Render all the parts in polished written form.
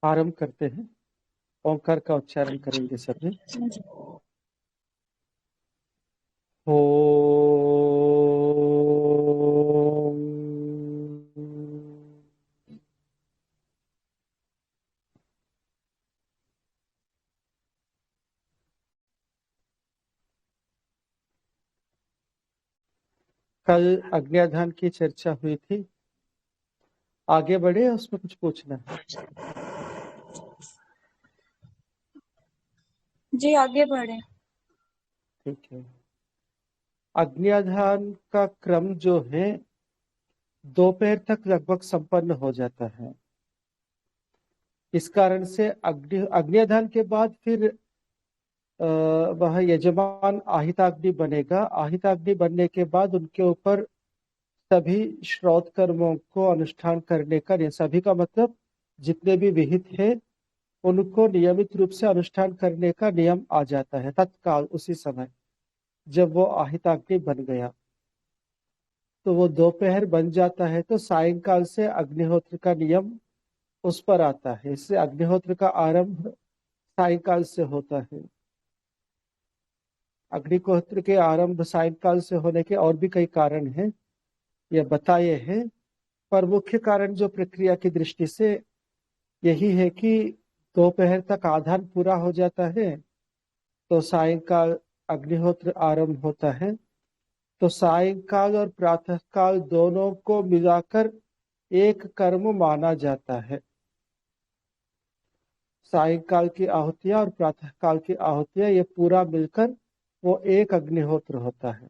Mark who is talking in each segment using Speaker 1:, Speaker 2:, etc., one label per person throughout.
Speaker 1: आरंभ करते हैं। ओंकार का उच्चारण करेंगे सभी। ओम। कल अग्न्याधान की चर्चा हुई थी, आगे बढ़े उसमें कुछ पूछना है?
Speaker 2: जी आगे बढ़े।
Speaker 1: ठीक है। अग्न्याधान का क्रम जो है दोपहर तक लगभग संपन्न हो जाता है। इस कारण से अग्न्याधान के बाद फिर वह यजमान आहिताग्नि बनेगा। आहिताग्नि बनने के बाद उनके ऊपर सभी श्रौत कर्मों को अनुष्ठान करने का, सभी का मतलब जितने भी विहित है उनको नियमित रूप से अनुष्ठान करने का नियम आ जाता है तत्काल उसी समय जब वो आहिताग्नि बन गया। तो वो दोपहर बन जाता है तो सायंकाल से अग्निहोत्र का नियम उस पर आता है। इससे अग्निहोत्र का आरंभ सायंकाल से होता है। अग्निहोत्र के आरंभ सायंकाल से होने के और भी कई कारण हैं, यह बताए हैं, पर मुख्य कारण जो प्रक्रिया की दृष्टि से यही है कि दोपहर तक आधान पूरा हो जाता है तो सायंकाल अग्निहोत्र आरंभ होता है। तो सायंकाल और प्रातःकाल दोनों को मिलाकर एक कर्म माना जाता है। सायंकाल की आहुतियां और प्रातःकाल की आहुतियां ये पूरा मिलकर वो एक अग्निहोत्र होता है।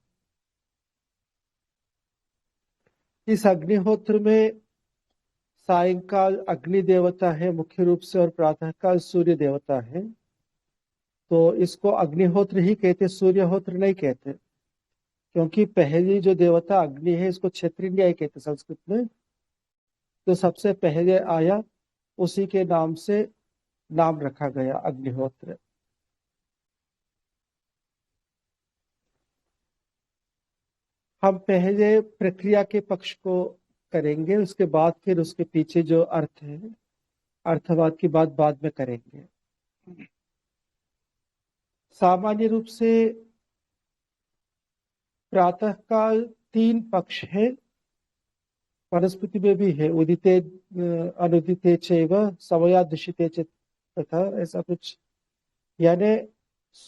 Speaker 1: इस अग्निहोत्र में सायंकाल अग्नि देवता है मुख्य रूप से और प्रातःकाल सूर्य देवता है। तो इसको अग्निहोत्र ही कहते, सूर्यहोत्र नहीं कहते, क्योंकि पहली जो देवता अग्नि है इसको क्षेत्रिय कहते संस्कृत में। तो सबसे पहले आया उसी के नाम से नाम रखा गया अग्निहोत्र। हम पहले प्रक्रिया के पक्ष को करेंगे, उसके बाद फिर उसके पीछे जो अर्थ है अर्थवाद की बात बाद में करेंगे। सामान्य रूप से प्रातःकाल 3 पक्ष है, वनस्पति में भी है, उदिते अनुदिते चैव समयादृशिते च तथा ऐसा कुछ। यानी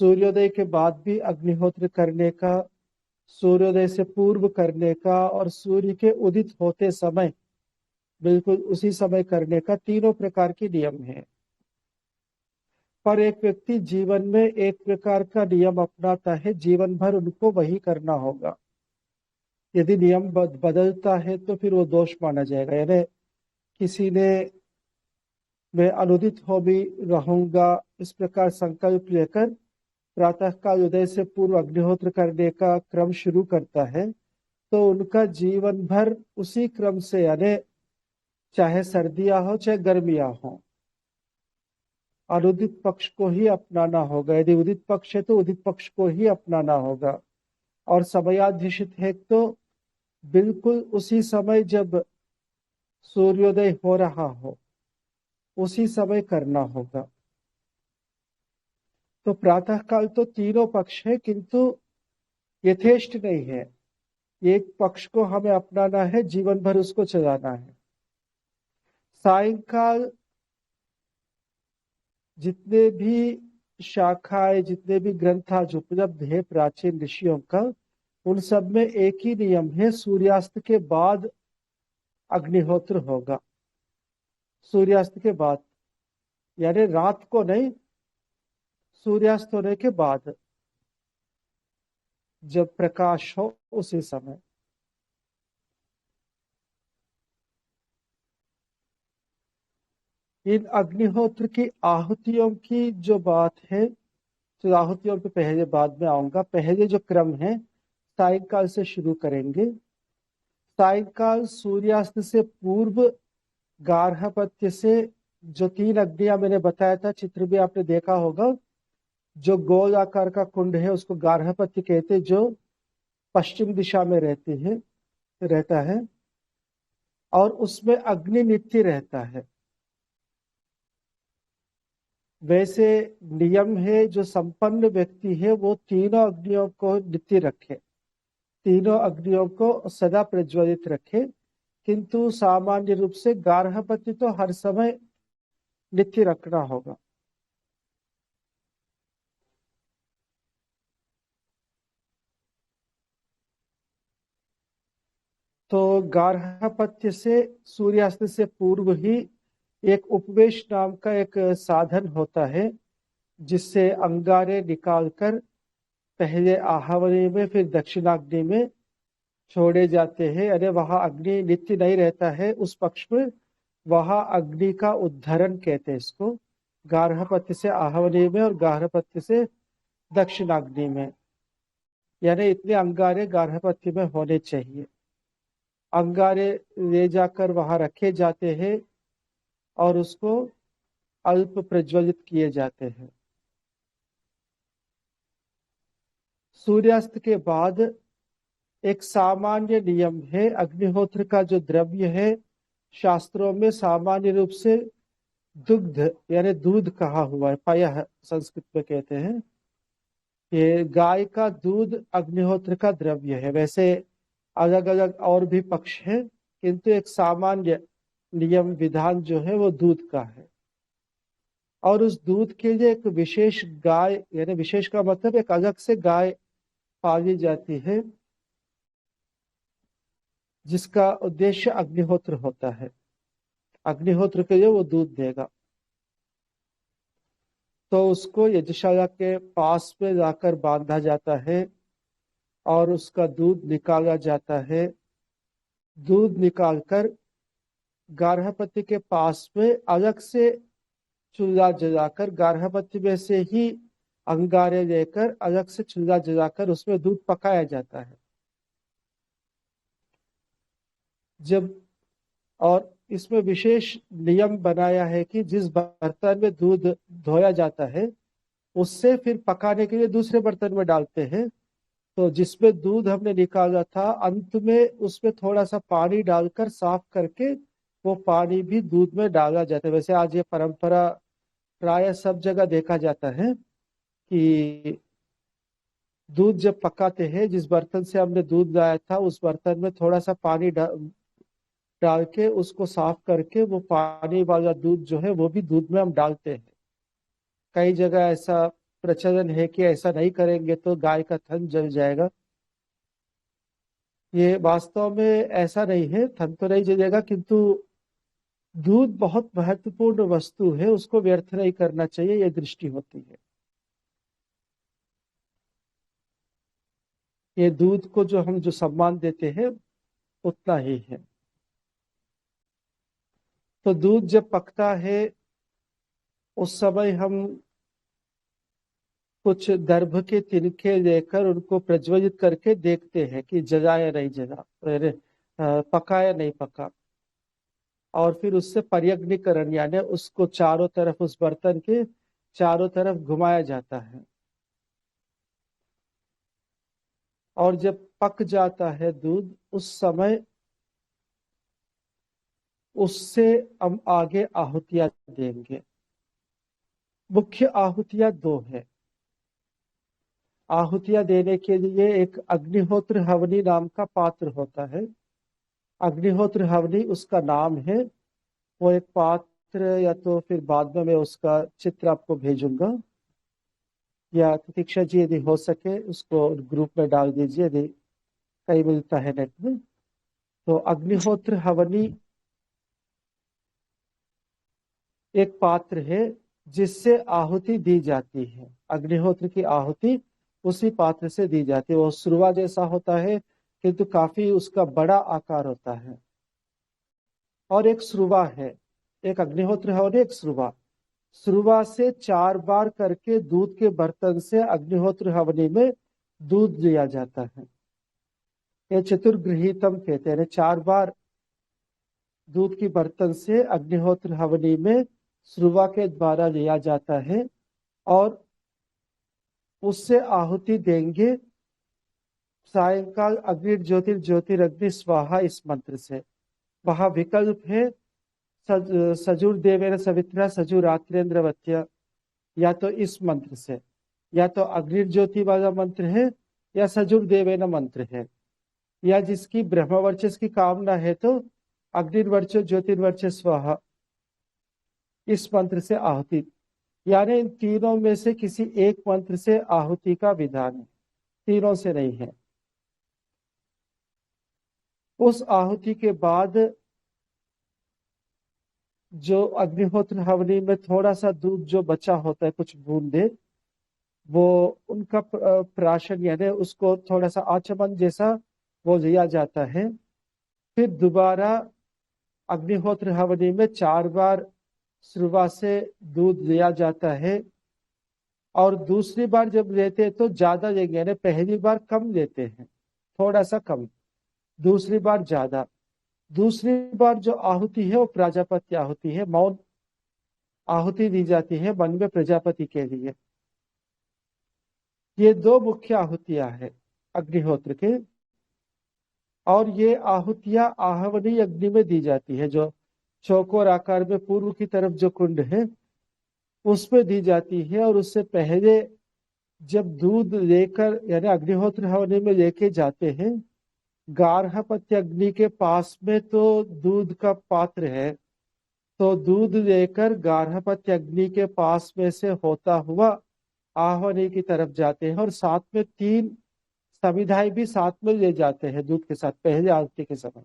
Speaker 1: सूर्योदय के बाद भी अग्निहोत्र करने का, सूर्योदय से पूर्व करने का और सूर्य के उदित होते समय बिल्कुल उसी समय करने का, तीनों प्रकार के नियम है। पर एक व्यक्ति जीवन में एक प्रकार का नियम अपनाता है, जीवन भर उनको वही करना होगा। यदि नियम बदलता है तो फिर वो दोष माना जाएगा। यानी किसी ने मैं अनुदित हो भी रहूंगा इस प्रकार संकल्प लेकर प्रातःकाल उदय से पूर्व अग्निहोत्र करने का क्रम शुरू करता है तो उनका जीवन भर उसी क्रम से, यानी चाहे सर्दियां हो चाहे गर्मियां हो, अनुदित पक्ष को ही अपनाना होगा। यदि उदित पक्ष है तो उदित पक्ष को ही अपनाना होगा। और समयाधिष्ठित है तो बिल्कुल उसी समय जब सूर्योदय हो रहा हो उसी समय करना होगा। तो प्रातःकाल तो तीनों पक्ष है किंतु यथेष्ट नहीं है। एक पक्ष को हमें अपनाना है, जीवन भर उसको चलाना है। सायंकाल जितने भी शाखाएं, जितने भी ग्रंथ आज उपलब्ध है प्राचीन ऋषियों का, उन सब में एक ही नियम है, सूर्यास्त के बाद अग्निहोत्र होगा। सूर्यास्त के बाद, यानी रात को नहीं, सूर्यास्त होने के बाद जब प्रकाश हो उसी समय। इन अग्निहोत्र की आहुतियों की जो बात है, तो आहुतियों पे पहले बाद में आऊंगा। पहले जो क्रम है सायंकाल से शुरू करेंगे। सायंकाल सूर्यास्त से पूर्व गार्हपत्य से जो 3 अग्नियां मैंने बताया था, चित्र भी आपने देखा होगा, जो गोल आकार का कुंड है उसको गार्हपत्य कहते, जो पश्चिम दिशा में रहता है और उसमें अग्नि नित्य रहता है। वैसे नियम है जो संपन्न व्यक्ति है वो तीनों अग्नियों को नित्य रखे, तीनों अग्नियों को सदा प्रज्वलित रखे, किंतु सामान्य रूप से गार्हपत्य तो हर समय नित्य रखना होगा। तो गार्हपत्य से सूर्यास्त से पूर्व ही एक उपवेश नाम का एक साधन होता है, जिससे अंगारे निकालकर पहले आहावनी में फिर दक्षिणाग्नि में छोड़े जाते हैं। अरे वहां अग्नि नित्य नहीं रहता है उस पक्ष में, वहां अग्नि का उद्धरण कहते हैं इसको, गार्हपत्य से आहावनी में और गार्हपत्य से दक्षिणाग्नि में, यानी इतने अंगारे गार्हपत्य में होने चाहिए। अंगारे ले जाकर वहां रखे जाते हैं और उसको अल्प प्रज्वलित किए जाते हैं। सूर्यास्त के बाद एक सामान्य नियम है, अग्निहोत्र का जो द्रव्य है शास्त्रों में सामान्य रूप से दुग्ध यानी दूध कहा हुआ है, पयः संस्कृत में कहते हैं। ये गाय का दूध अग्निहोत्र का द्रव्य है। वैसे अलग अलग और भी पक्ष है, किंतु एक सामान्य नियम विधान जो है वो दूध का है। और उस दूध के लिए एक विशेष गाय, यानी विशेष का मतलब एक अलग से गाय पाली जाती है, जिसका उद्देश्य अग्निहोत्र होता है। अग्निहोत्र के लिए वो दूध देगा, तो उसको यज्ञशाला के पास में जाकर बांधा जाता है और उसका दूध निकाला जाता है। दूध निकालकर गार्हपत्य के पास में अलग से चूल्हा जलाकर, गार्हपत्य में से ही अंगारे लेकर अलग से चूल्हा जलाकर उसमें दूध पकाया जाता है। जब और इसमें विशेष नियम बनाया है कि जिस बर्तन में दूध धोया जाता है उससे फिर पकाने के लिए दूसरे बर्तन में डालते हैं। तो जिसमें दूध हमने निकाला था अंत में उसमें थोड़ा सा पानी डालकर साफ करके वो पानी भी दूध में डाला जाता है। वैसे आज ये परंपरा प्राय सब जगह देखा जाता है कि दूध जब पकाते हैं, जिस बर्तन से हमने दूध लाया था उस बर्तन में थोड़ा सा पानी डाल के उसको साफ करके वो पानी वाला दूध जो है वो भी दूध में हम डालते हैं। कई जगह ऐसा प्रचलन है कि ऐसा नहीं करेंगे तो गाय का थन जल जाएगा। ये वास्तव में ऐसा नहीं है, थन तो नहीं जलेगा, किंतु दूध बहुत महत्वपूर्ण वस्तु है, उसको व्यर्थ नहीं करना चाहिए, ये दृष्टि होती है। ये दूध को जो हम जो सम्मान देते हैं उतना ही है। तो दूध जब पकता है उस समय हम कुछ दर्भ के तिनके लेकर उनको प्रज्वलित करके देखते हैं कि जला या नहीं जला, अरे पका या नहीं पका। और फिर उससे पर्यग्निकरण यानी उसको चारों तरफ, उस बर्तन के चारों तरफ घुमाया जाता है। और जब पक जाता है दूध उस समय उससे हम आगे आहुतियां देंगे। मुख्य आहुतियां दो है। आहुतियां देने के लिए एक अग्निहोत्र हवनी नाम का पात्र होता है। अग्निहोत्र हवनी उसका नाम है। वो एक पात्र, या तो फिर बाद में मैं उसका चित्र आपको भेजूंगा, या प्रतीक्षा जी यदि हो सके उसको ग्रुप में डाल दीजिए, यदि कहीं मिलता है नेट में। तो अग्निहोत्र हवनी एक पात्र है जिससे आहुति दी जाती है। अग्निहोत्र की आहुति उसी पात्र से दी जाती है। वो सुरवा जैसा होता है किंतु काफी उसका बड़ा आकार होता है। और एक सुरवा है, एक अग्निहोत्र है और एक सुरवा। सुरवा से 4 बार करके दूध के बर्तन से अग्निहोत्र हवनी में दूध लिया जाता है। ये चतुर्गृहीतम कहते हैं। 4 बार दूध की बर्तन से अग्निहोत्र हवनी में सुरवा के द्वारा लिया जाता है और उससे आहुति देंगे। सायंकाल अग्नि ज्योतिर ज्योतिरग्नि स्वाहा इस मंत्र से। वहां विकल्प है सजुर देवेन सवित्रा सजुरात्रेंद्रवत्य, या तो इस मंत्र से, या तो अग्निर्ज्योति वाला मंत्र है, या सजुर्देवेन मंत्र है, या जिसकी ब्रह्मवर्चस की कामना है तो अग्निर्वर्चो ज्योतिर्वर्चो स्वाहा, इस मंत्र से आहुति, यानी इन तीनों में से किसी एक मंत्र से आहुति का विधान है, तीनों से नहीं है। उस आहुति के बाद जो अग्निहोत्र हवनी में थोड़ा सा दूध जो बचा होता है, कुछ बूंदे, वो उनका प्राशन यानी उसको थोड़ा सा आचमन जैसा वो दिया जाता है। फिर दोबारा अग्निहोत्र हवनी में 4 बार श्रुवा से दूध लिया जाता है, और दूसरी बार जब लेते हैं तो ज्यादा लेंगे, यानी पहली बार कम लेते हैं, थोड़ा सा कम, दूसरी बार ज्यादा। दूसरी बार जो आहुति है वो प्रजापति आहुति है, मौन आहुति दी जाती है मन में प्रजापति के लिए। ये 2 मुख्य आहुतियां हैं अग्निहोत्र के, और ये आहुतियां आहवनी अग्नि में दी जाती है, जो चौकोर आकार में पूर्व की तरफ जो कुंड है उसमें दी जाती है। और उससे पहले जब दूध लेकर यानी अग्निहोत्र हवनी में लेके जाते हैं, गार्हपत्य अग्नि के पास में तो दूध का पात्र है, तो दूध लेकर गार्हपत्य अग्नि के पास में से होता हुआ आहवनी की तरफ जाते हैं, और साथ में 3 समिधाएं भी साथ में ले जाते हैं दूध के साथ। पहले आरती के समय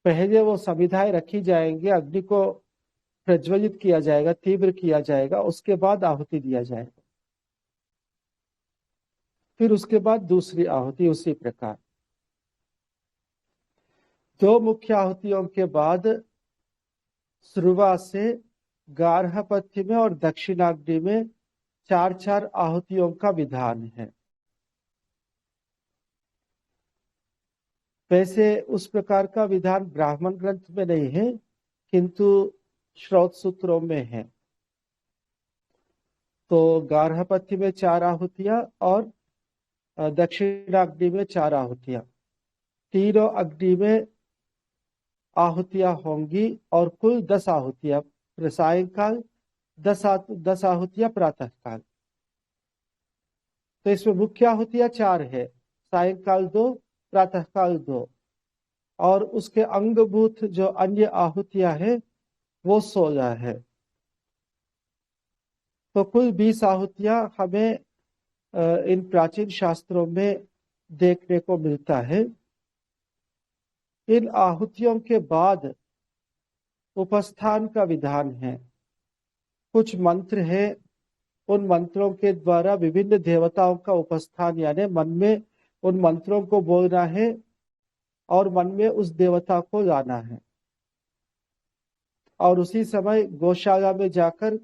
Speaker 1: पहले वो समिधाएं रखी जाएंगे, अग्नि को प्रज्वलित किया जाएगा, तीव्र किया जाएगा, उसके बाद आहुति दिया जाएगा। फिर उसके बाद दूसरी आहुति उसी प्रकार। 2 मुख्य आहुतियों के बाद श्रुवा से गार्हपत्य में और दक्षिणाग्नि में 4-4 आहुतियों का विधान है। वैसे उस प्रकार का विधान ब्राह्मण ग्रंथ में नहीं है, किंतु श्रौत सूत्रों में है। तो गार्हपत्य में 4 आहुतियां और दक्षिणाग्नि में 4 आहुतियां, तीनों अग्नि में आहुतियां होंगी, और कुल 10 आहुतियां सायंकाल, 10 आहुतियां प्रातःकाल। तो इसमें मुख्य आहुतियां 4 है, सायंकाल 2, प्रातःकाल 2, और उसके अंगभूत जो अन्य आहुतियां है वो 16 है। तो कुल 20 आहुतियां हमें इन प्राचीन शास्त्रों में देखने को मिलता है। इन आहुतियों के बाद उपस्थान का विधान है। कुछ मंत्र है, उन मंत्रों के द्वारा विभिन्न देवताओं का उपस्थान, यानी मन में उन मंत्रों को बोलना है और मन में उस देवता को लाना है, और उसी समय गौशाला में जाकर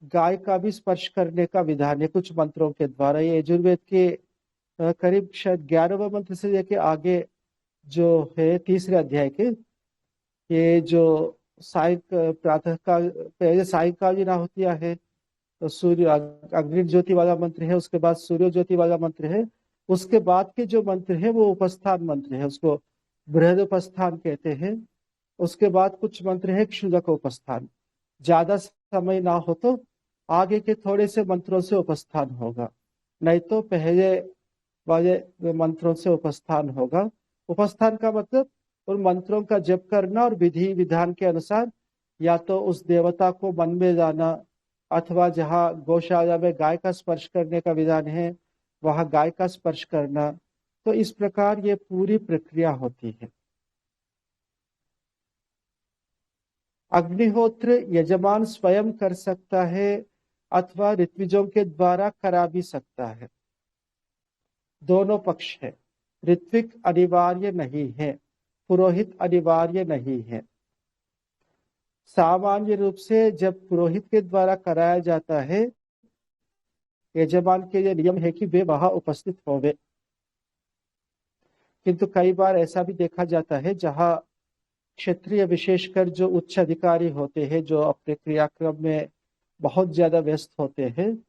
Speaker 1: गाय का भी स्पर्श करने का विधान है कुछ मंत्रों के द्वारा। ये यजुर्वेद के करीब शायद 11वें मंत्र से लेके आगे जो है 3रे अध्याय के, ये जो प्रातःकाल पहले सायंकालीन आहुतियां है, तो सूर्य अग्नि ज्योति वाला मंत्र है, उसके बाद सूर्य ज्योति वाला मंत्र है, उसके बाद के जो मंत्र है वो उपस्थान मंत्र है, उसको बृहद उपस्थान कहते हैं। उसके बाद कुछ मंत्र है क्षुदक उपस्थान। ज्यादा समय ना हो तो आगे के थोड़े से मंत्रों से उपस्थान होगा, नहीं तो पहले वाले मंत्रों से उपस्थान होगा। उपस्थान का मतलब उन मंत्रों का जप करना और विधि विधान के अनुसार या तो उस देवता को मन में लाना, अथवा जहाँ गौशाला में गाय का स्पर्श करने का विधान है वहां गाय का स्पर्श करना। तो इस प्रकार ये पूरी प्रक्रिया होती है। अग्निहोत्र यजमान स्वयं कर सकता है अथवा ऋत्विजों के द्वारा करा भी सकता है, दोनों पक्ष है। ऋत्विक अनिवार्य नहीं है, पुरोहित अनिवार्य नहीं है। सामान्य रूप से जब पुरोहित के द्वारा कराया जाता है, यजमान के लिए नियम है कि वे वहां उपस्थित होवे, किंतु कई बार ऐसा भी देखा जाता है जहां क्षत्रिय विशेषकर जो उच्च अधिकारी होते हैं, जो अपने क्रियाक्रम में बहुत ज्यादा व्यस्त होते हैं,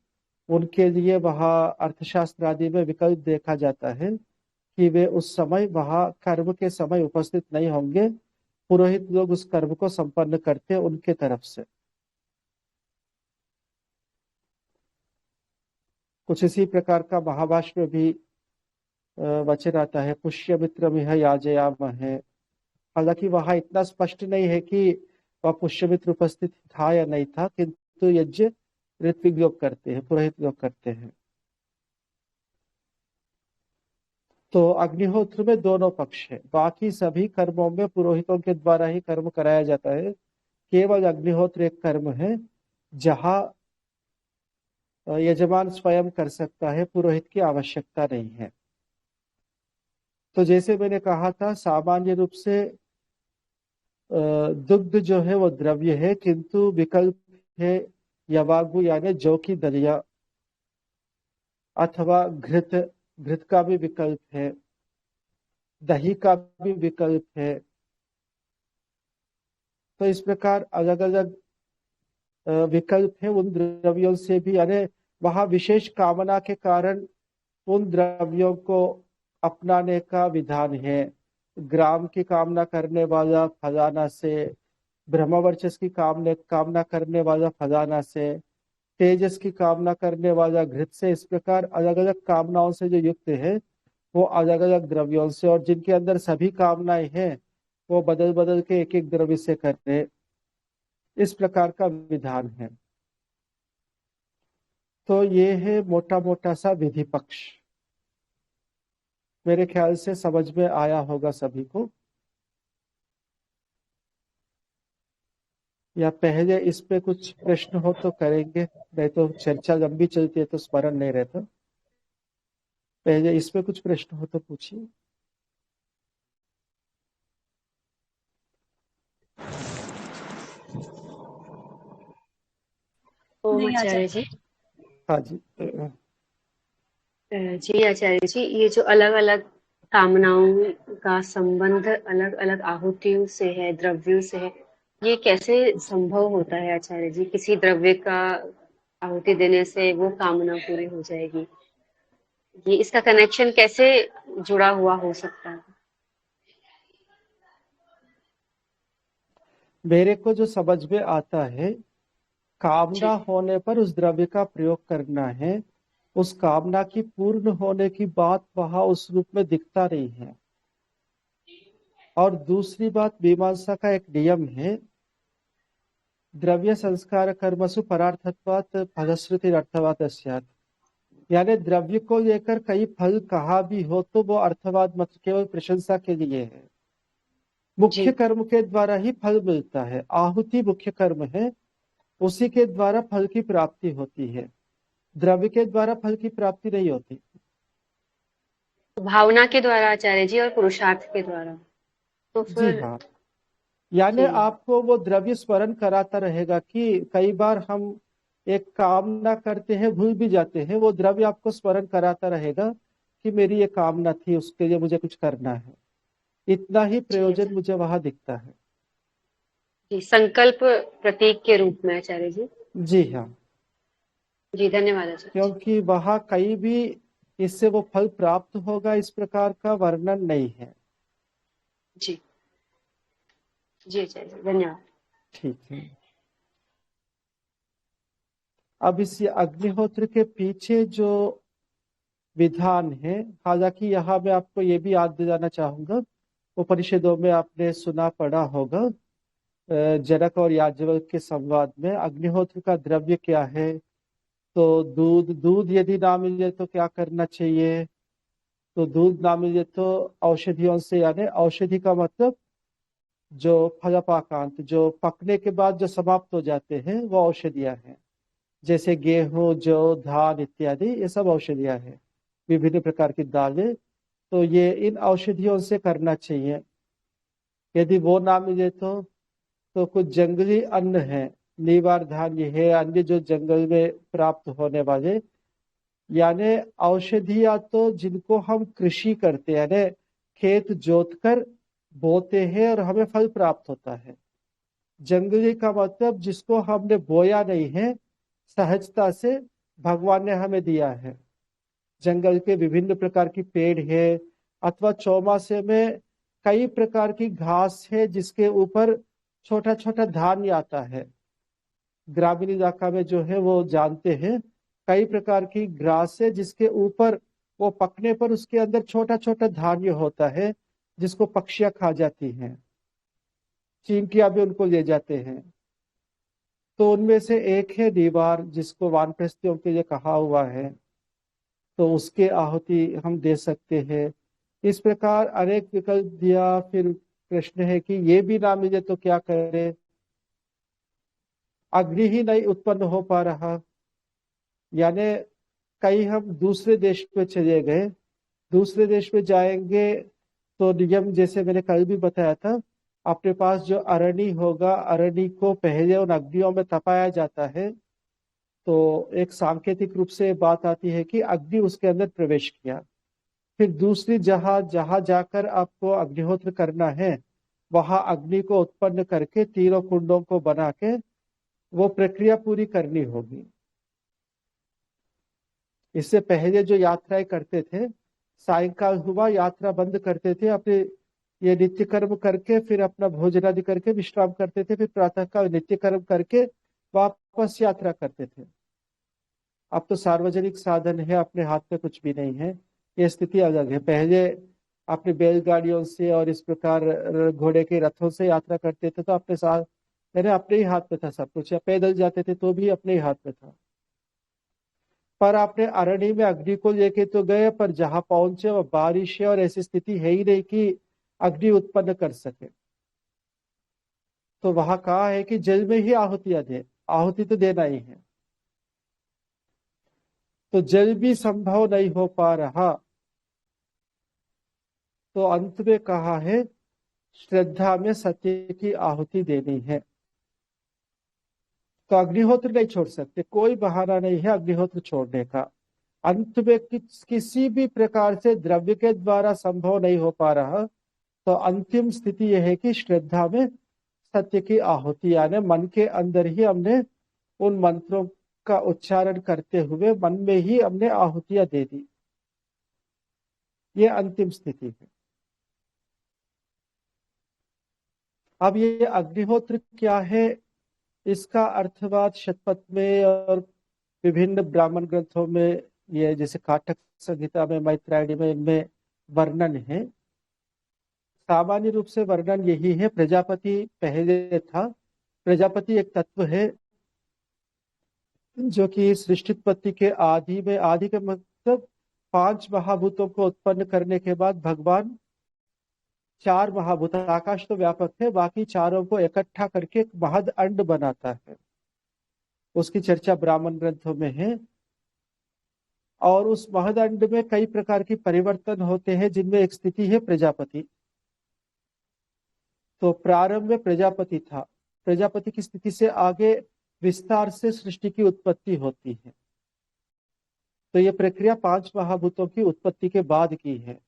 Speaker 1: उनके लिए वहां अर्थशास्त्र आदि में विकल्प देखा जाता है कि वे उस समय वहां कर्म के समय उपस्थित नहीं होंगे, पुरोहित लोग उस कर्म को संपन्न करते हैं उनके तरफ से। कुछ इसी प्रकार का महाभाष्य में भी वचन आता है, पुष्यमित्रमिह याजयामहे। हालांकि वहां इतना स्पष्ट नहीं है कि वह पुष्यमित्र उपस्थित था या नहीं था, किंतु यज्ञ ऋत्विक लोग करते हैं, पुरोहित लोग करते हैं। तो अग्निहोत्र में दोनों पक्ष है, बाकी सभी कर्मों में पुरोहितों के द्वारा ही कर्म कराया जाता है। केवल अग्निहोत्र एक कर्म है जहां यजमान स्वयं कर सकता है, पुरोहित की आवश्यकता नहीं है। तो जैसे मैंने कहा था, सामान्य रूप से दुग्ध जो है वो द्रव्य है, किंतु विकल्प है यवागु यानी जौ की दलिया, अथवा घृत, घृत का भी विकल्प है, दही का भी विकल्प है। तो इस प्रकार अलग अलग विकल्प है उन द्रव्यों से भी, यानी वहां विशेष कामना के कारण उन द्रव्यों को अपनाने का विधान है। ग्राम की कामना करने वाला फलाना से, ब्रह्मवर्चस की कामना करने वाला फलाना से, तेजस की कामना करने वाला घृत से। इस प्रकार अलग अलग कामनाओं से जो युक्त है वो अलग अलग द्रव्यों से, और जिनके अंदर सभी कामनाएं हैं वो बदल बदल के एक एक द्रव्य से करते हैं। इस प्रकार का विधान है। तो ये है मोटा मोटा सा विधि पक्ष। मेरे ख्याल से समझ में आया होगा सभी को। या पहले इस पे कुछ प्रश्न हो तो करेंगे, नहीं तो चर्चा लंबी चलती है तो स्मरण नहीं रहता। पहले इस पे कुछ प्रश्न हो तो पूछिए।
Speaker 2: ओम आचार्य जी।
Speaker 1: हाँ जी।
Speaker 2: जी आचार्य जी, ये जो अलग अलग कामनाओं का संबंध अलग अलग आहुतियों से है, द्रव्यों से है, ये कैसे संभव होता है आचार्य जी? किसी द्रव्य का आहुति देने से वो कामना पूरी हो जाएगी, ये इसका कनेक्शन कैसे जुड़ा हुआ हो सकता है?
Speaker 1: मेरे को जो समझ में आता है, कामना
Speaker 2: जी
Speaker 1: होने पर उस द्रव्य का प्रयोग करना है। उस कामना की पूर्ण होने की बात वहां उस रूप में दिखता नहीं है। और दूसरी बात, मीमांसा का एक नियम है, द्रव्य संस्कार कर्मसु परार्थत्वात् फलश्रुति अर्थवाद स्यात्। यानी द्रव्य को लेकर कई फल कहा भी हो तो वो अर्थवाद मत, केवल प्रशंसा के लिए है। मुख्य
Speaker 2: जी
Speaker 1: कर्म के द्वारा ही फल मिलता है। आहुति मुख्य कर्म है, उसी के द्वारा फल की प्राप्ति होती है। द्रव्य के द्वारा फल की प्राप्ति नहीं होती।
Speaker 2: भावना के द्वारा आचार्य जी, और पुरुषार्थ के द्वारा, तो
Speaker 1: जी
Speaker 2: फिर
Speaker 1: हाँ, यानी
Speaker 2: जी
Speaker 1: आपको वो द्रव्य स्मरण कराता रहेगा कि कई बार हम एक कामना करते हैं, भूल भी जाते हैं, वो द्रव्य आपको स्मरण कराता रहेगा कि मेरी ये कामना थी, उसके लिए मुझे कुछ करना है। इतना ही
Speaker 2: जी
Speaker 1: प्रयोजन
Speaker 2: आचार्य
Speaker 1: मुझे वहां दिखता है।
Speaker 2: जी, संकल्प प्रतीक के रूप में आचार्य जी।
Speaker 1: जी हाँ,
Speaker 2: जी धन्यवाद आचार्य जी।
Speaker 1: क्योंकि वहां कहीं भी इससे वो फल प्राप्त होगा इस प्रकार का वर्णन नहीं है।
Speaker 2: जी जी आचार्य जी, धन्यवाद।
Speaker 1: ठीक है। अब इस अग्निहोत्र के पीछे जो विधान है, हालांकि यहाँ मैं आपको ये भी याद दिलाना चाहूंगा, उपनिषदों में आपने सुना पढ़ा होगा, जनक और याज्ञवल्क्य के संवाद में अग्निहोत्र का द्रव्य क्या है। तो दूध, दूध यदि ना मिले तो क्या करना चाहिए। तो दूध ना मिले तो औषधियों से, यानी औषधि का मतलब जो फलपाकांत, जो पकने के बाद जो समाप्त हो जाते हैं वो औषधियां हैं। जैसे गेहूं, जौ, धान इत्यादि, ये सब औषधियां हैं। विभिन्न प्रकार की दालें, तो ये इन औषधियों से करना चाहिए। यदि वो ना मिले तो कुछ जंगली अन्न है, नीवार धान्य है, अन्य जो जंगल में प्राप्त होने वाले, यानी औषधियां तो जिनको हम कृषि करते हैं, यानी खेत जोतकर बोते हैं और हमें फल प्राप्त होता है। जंगली का मतलब जिसको हमने बोया नहीं है, सहजता से भगवान ने हमें दिया है। जंगल के विभिन्न प्रकार की पेड़ है, अथवा चौमासे में कई प्रकार की घास है जिसके ऊपर छोटा छोटा धान्य आता है। ग्रामीण इलाका में जो है वो जानते हैं, कई प्रकार की ग्रास है जिसके ऊपर वो पकने पर उसके अंदर छोटा छोटा धान्य होता है जिसको पक्षियां खा जाती हैं, चींटियां भी उनको ले जाते हैं। तो उनमें से एक है दीवार जिसको वानप्रस्थियों के लिए कहा हुआ है, तो उसके आहुति हम दे सकते हैं। इस प्रकार अनेक विकल्प दिया। फिर प्रश्न है कि ये भी ना मिले तो क्या करें, अग्नि ही नहीं उत्पन्न हो पा रहा, यानी कहीं हम दूसरे देश पे चले गए, दूसरे देश में जाएंगे तो नियम जैसे मैंने कल भी बताया था, अपने पास जो अरणी होगा, अरणी को पहले उन अग्नियों में तपाया जाता है, तो एक सांकेतिक रूप से बात आती है कि अग्नि उसके अंदर प्रवेश किया। फिर दूसरी जहां जहां जाकर आपको अग्निहोत्र करना है, वहां अग्नि को उत्पन्न करके तीनों कुंडों को बना के वो प्रक्रिया पूरी करनी होगी। इससे पहले जो यात्राएं करते थे, सायंकाल हुआ यात्रा बंद करते थे, अपने ये नित्य कर्म करके फिर अपना भोजन आदि करके विश्राम करते थे, फिर प्रातःकाल नित्य कर्म करके वापस यात्रा करते थे। अब तो सार्वजनिक साधन है, अपने हाथ में कुछ भी नहीं है, ये स्थिति अलग है। पहले अपने बैलगाड़ियों से और इस प्रकार घोड़े के रथों से यात्रा करते थे तो अपने साथ यानी अपने ही हाथ में था सब कुछ, या पैदल जाते थे तो भी अपने ही हाथ में था। पर आपने अरण्य में अग्नि को लेके तो गए, पर जहां पहुंचे वह बारिश है और ऐसी स्थिति है ही नहीं कि अग्नि उत्पन्न कर सके। तो वहां कहा है कि जल में ही आहुतियां दे, आहुति तो देना ही है। तो जल भी संभव नहीं हो पा रहा, तो अंत में कहा है श्रद्धा में सत्य की आहुति देनी है। तो अग्निहोत्र नहीं छोड़ सकते, कोई बहाना नहीं है अग्निहोत्र छोड़ने का। अंत में किसी भी प्रकार से द्रव्य के द्वारा संभव नहीं हो पा रहा, तो अंतिम स्थिति यह है कि श्रद्धा में सत्य की आहुति, यानी मन के अंदर ही हमने उन मंत्रों का उच्चारण करते हुए मन में ही हमने आहुतियां दे दी। ये अंतिम स्थिति है। अब ये अग्निहोत्र क्या है, इसका अर्थवाद शतपथ में और विभिन्न ब्राह्मण ग्रंथों में, ये जैसे काटक संहिता में, मैत्रायणी में, इनमें वर्णन है। सामान्य रूप से वर्णन यही है, प्रजापति पहले था। प्रजापति एक तत्व है जो कि सृष्टित्पत्ति के आदि में, आदि के मतलब 5 महाभूतों को उत्पन्न करने के बाद भगवान 4 महाभूत, आकाश तो व्यापक है, बाकी चारों को इकट्ठा करके एक महद अंड बनाता है। उसकी चर्चा ब्राह्मण ग्रंथों में है। और उस महद अंड में कई प्रकार की परिवर्तन होते हैं, जिनमें एक स्थिति है प्रजापति। तो प्रारंभ में प्रजापति था, प्रजापति की स्थिति से आगे विस्तार से सृष्टि की उत्पत्ति होती है। तो ये प्रक्रिया 5 महाभूतों की उत्पत्ति के बाद की है।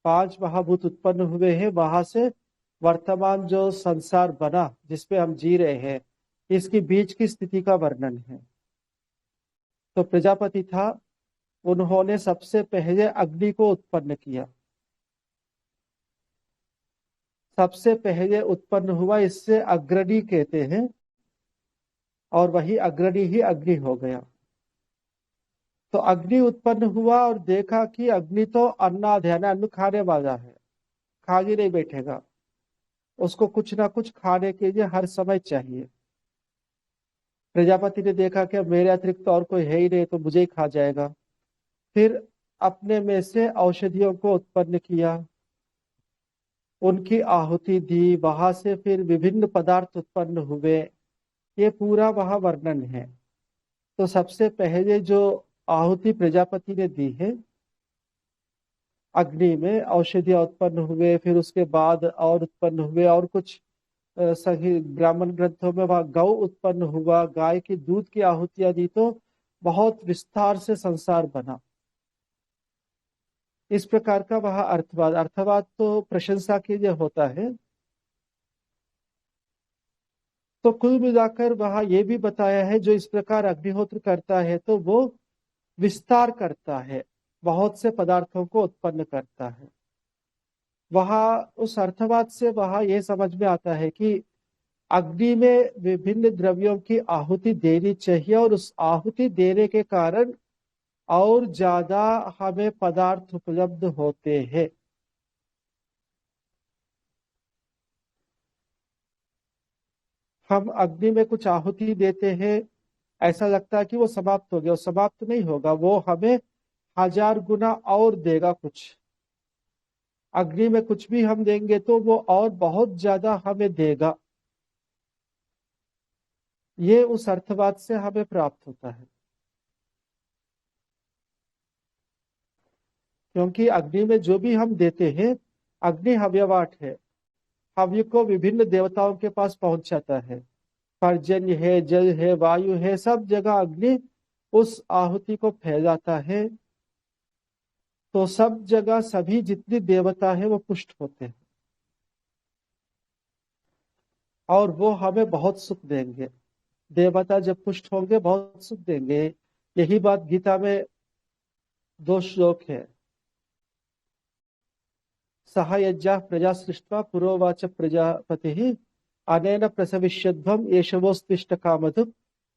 Speaker 1: 5 महाभूत उत्पन्न हुए हैं, वहां से वर्तमान जो संसार बना जिसपे हम जी रहे हैं, इसकी बीच की स्थिति का वर्णन है। तो प्रजापति था, उन्होंने सबसे पहले अग्नि को उत्पन्न किया, सबसे पहले उत्पन्न हुआ, इससे अग्रणी कहते हैं, और वही अग्रणी ही अग्नि हो गया। तो अग्नि उत्पन्न हुआ और देखा कि अग्नि तो अन्नाद है, अन्न खाने वाला है, खाली नहीं बैठेगा, उसको कुछ ना कुछ खाने के लिए हर समय चाहिए। प्रजापति ने देखा कि मेरे अतिरिक्त तो और कोई है ही नहीं, तो मुझे ही खा जाएगा। फिर अपने में से औषधियों को उत्पन्न किया, उनकी आहुति दी, वहां से फिर विभिन्न पदार्थ उत्पन्न हुए। ये पूरा वहां वर्णन है। तो सबसे पहले जो आहुति प्रजापति ने दी है, अग्नि में औषधियां उत्पन्न हुए, फिर उसके बाद और उत्पन्न हुए, और कुछ सही ब्राह्मण ग्रंथों में वहां गौ उत्पन्न हुआ, गाय के दूध की आहुतियां दी, तो बहुत विस्तार से संसार बना। इस प्रकार का वह अर्थवाद, अर्थवाद तो प्रशंसा के लिए होता है। तो कुल मिलाकर वहां ये भी बताया है, जो इस प्रकार अग्निहोत्र करता है तो वो विस्तार करता है, बहुत से पदार्थों को उत्पन्न करता है। वहां उस अर्थवाद से वहां ये समझ में आता है कि अग्नि में विभिन्न द्रव्यों की आहुति देनी चाहिए और उस आहुति देने के कारण और ज्यादा हमें पदार्थ उपलब्ध होते हैं। हम अग्नि में कुछ आहुति देते हैं, ऐसा लगता है कि वो समाप्त हो गया, वो समाप्त नहीं होगा, वो हमें 1000 गुना और देगा कुछ। अग्नि में कुछ भी हम देंगे तो वो और बहुत ज्यादा हमें देगा। ये उस अर्थवाद से हमें प्राप्त होता है, क्योंकि अग्नि में जो भी हम देते हैं, अग्नि हव्यवाट है, हव्य को विभिन्न देवताओं के पास पहुंच जाता है। पर्जन्य है, जल है, वायु है, सब जगह अग्नि उस आहुति को फैलाता है, तो सब जगह सभी जितनी देवता है वो पुष्ट होते हैं और वो हमें बहुत सुख देंगे। देवता जब पुष्ट होंगे बहुत सुख देंगे। यही बात गीता में 2 श्लोक है। सह यज्ञ प्रजा सृष्ट्वा पुरोवाच प्रजापति अनेन प्रसविष्यध्वम एषवोस्तिष्ठ कामधुक्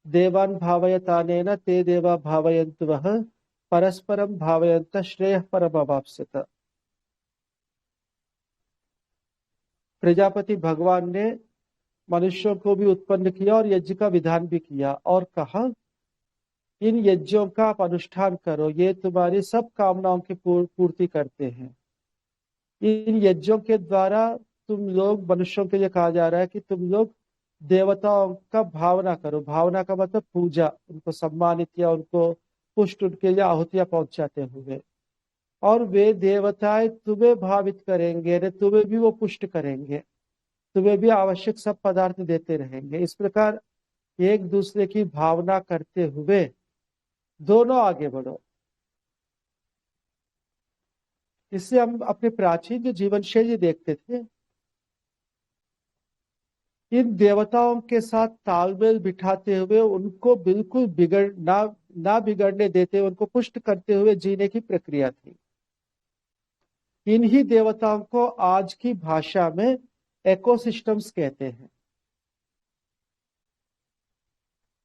Speaker 1: देवान् भावयतानेन ते देवा भावयन्तु वः परस्परं भावयन्तः श्रेयः परमवाप्स्यत। प्रजापति भगवान ने मनुष्यों को भी उत्पन्न किया और यज्ञ का विधान भी किया और कहा, इन यज्ञों का आप अनुष्ठान करो, ये तुम्हारी सब कामनाओं की पूर्ति करते हैं। इन यज्ञों के द्वारा तुम लोग, मनुष्यों के लिए कहा जा रहा है कि तुम लोग देवताओं का भावना करो। भावना का मतलब पूजा, उनको सम्मानित या उनको पुष्ट, उनके लिए आहुतियां पहुंचाते हुए, और वे देवताएं तुम्हें भावित करेंगे, तुम्हें भी वो पुष्ट करेंगे, तुम्हें भी आवश्यक सब पदार्थ देते रहेंगे। इस प्रकार एक दूसरे की भावना करते हुए दोनों आगे बढ़ो। इससे हम अपने प्राचीन जो जीवन शैली देखते थे, इन देवताओं के साथ तालमेल बिठाते हुए उनको बिल्कुल ना बिगड़ने देते, उनको पुष्ट करते हुए जीने की प्रक्रिया थी। इन्हीं देवताओं को आज की भाषा में इकोसिस्टम्स कहते हैं।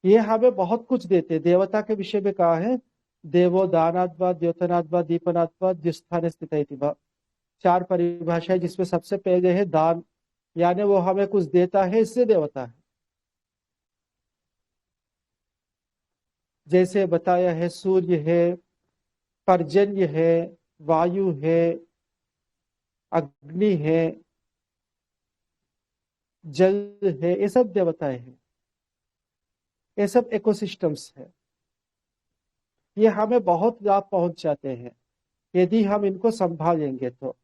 Speaker 1: ये हमें बहुत कुछ देते हैं। देवता के विषय में कहा है, देवो दानाद्वा द्योतनाद्वा दीपनाद्वा द्युस्थाने स्थित इति वा। 4 परिभाषाएं, जिसमें सबसे पहले है दान, यानी वो हमें कुछ देता है, इससे देवता है। जैसे बताया है, सूर्य है, पर्जन्य है, वायु है, अग्नि है, जल है, ये सब देवताएं हैं, ये सब इकोसिस्टम्स है। ये हमें बहुत लाभ पहुंच जाते हैं यदि हम इनको संभालेंगे तो।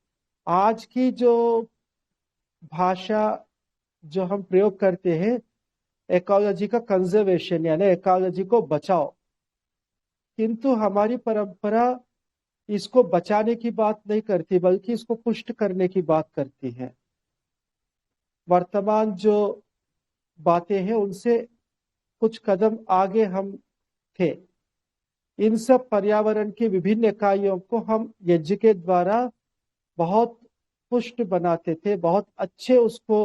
Speaker 1: आज की जो भाषा जो हम प्रयोग करते हैं, इकोलॉजी का कंजर्वेशन, यानी इकोलॉजी को बचाओ, किंतु हमारी परंपरा इसको बचाने की बात नहीं करती, बल्कि इसको पुष्ट करने की बात करती है। वर्तमान जो बातें हैं उनसे कुछ कदम आगे हम थे। इन सब पर्यावरण की विभिन्न इकाइयों को हम यज्ञ के द्वारा बहुत पुष्ट बनाते थे, बहुत अच्छे उसको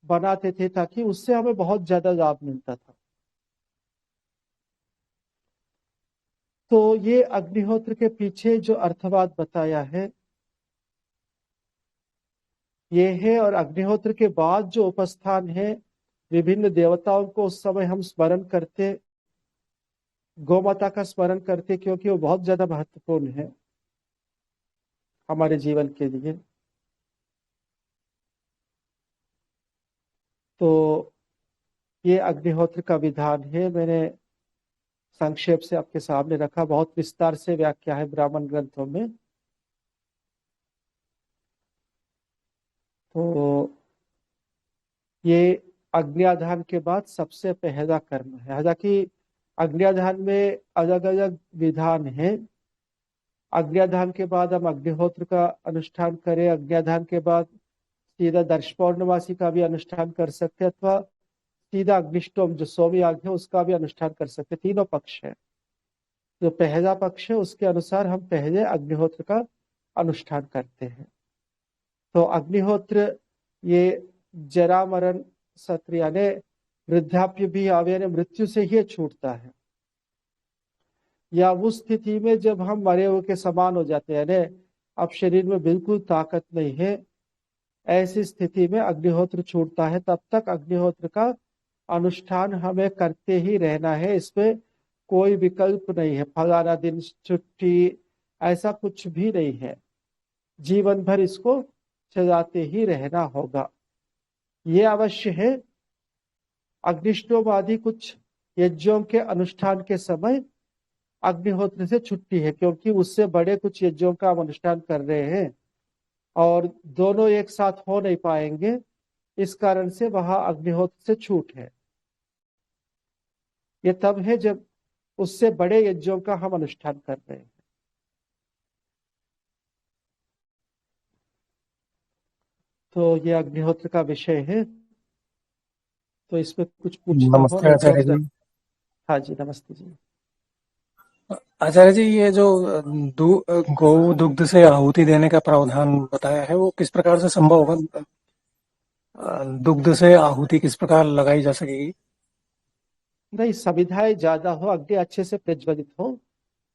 Speaker 1: बनाते थे, ताकि उससे हमें बहुत ज्यादा लाभ मिलता था। तो ये अग्निहोत्र के पीछे जो अर्थवाद बताया है ये है। और अग्निहोत्र के बाद जो उपस्थान है, विभिन्न देवताओं को उस समय हम स्मरण करते, गौमाता का स्मरण करते, क्योंकि वो बहुत ज्यादा महत्वपूर्ण है हमारे जीवन के लिए। तो ये अग्निहोत्र का विधान है, मैंने संक्षेप से आपके सामने रखा। बहुत विस्तार से व्याख्या है ब्राह्मण ग्रंथों में। तो ये अग्न्याधान के बाद सबसे पहला कर्म है। हालांकि अग्न्याधान में अलग अलग विधान है। अग्न्याधान के बाद हम अग्निहोत्र का अनुष्ठान करें, अग्न्याधान के बाद सीधा दर्श पौर्णमासी का भी अनुष्ठान कर सकते, अथवा सीधा अग्निष्टोम जो सोमयाग है उसका भी अनुष्ठान कर सकते। तीनों पक्ष है। जो पहला पक्ष है उसके अनुसार हम पहले अग्निहोत्र का अनुष्ठान करते हैं। तो अग्निहोत्र ये जरा मरण सत्र यानी वृद्धाप्य भी आवे यानी मृत्यु से ही छूटता है, या उस स्थिति में जब हम मरे हुए के समान हो जाते हैं, यानी अब शरीर में बिल्कुल ताकत नहीं है, ऐसी स्थिति में अग्निहोत्र छूटता है। तब तक अग्निहोत्र का अनुष्ठान हमें करते ही रहना है, इसमें कोई विकल्प नहीं है। फलाना दिन छुट्टी ऐसा कुछ भी नहीं है, जीवन भर इसको चलाते ही रहना होगा। ये अवश्य है, अग्निष्टोम आदि कुछ यज्ञों के अनुष्ठान के समय अग्निहोत्र से छुट्टी है, क्योंकि उससे बड़े कुछ यज्ञों का हम अनुष्ठान कर रहे हैं और दोनों एक साथ हो नहीं पाएंगे, इस कारण से वहां अग्निहोत्र से छूट है। ये तब है जब उससे बड़े यज्ञों का हम अनुष्ठान कर रहे हैं। तो ये अग्निहोत्र का विषय है, तो इसमें कुछ पूछना हो
Speaker 3: नमस्ते
Speaker 1: नहीं तो
Speaker 3: आचार्य जी।
Speaker 1: हाँ जी, नमस्ते जी।
Speaker 3: आचार्य जी, ये जो गौ दुग्ध से आहुति देने का प्रावधान बताया है, वो किस प्रकार से संभव होगा? दुग्ध से आहुति किस प्रकार लगाई जा सकेगी?
Speaker 1: नहीं, सुविधाएं ज्यादा हो, अग्नि अच्छे से प्रज्वलित हो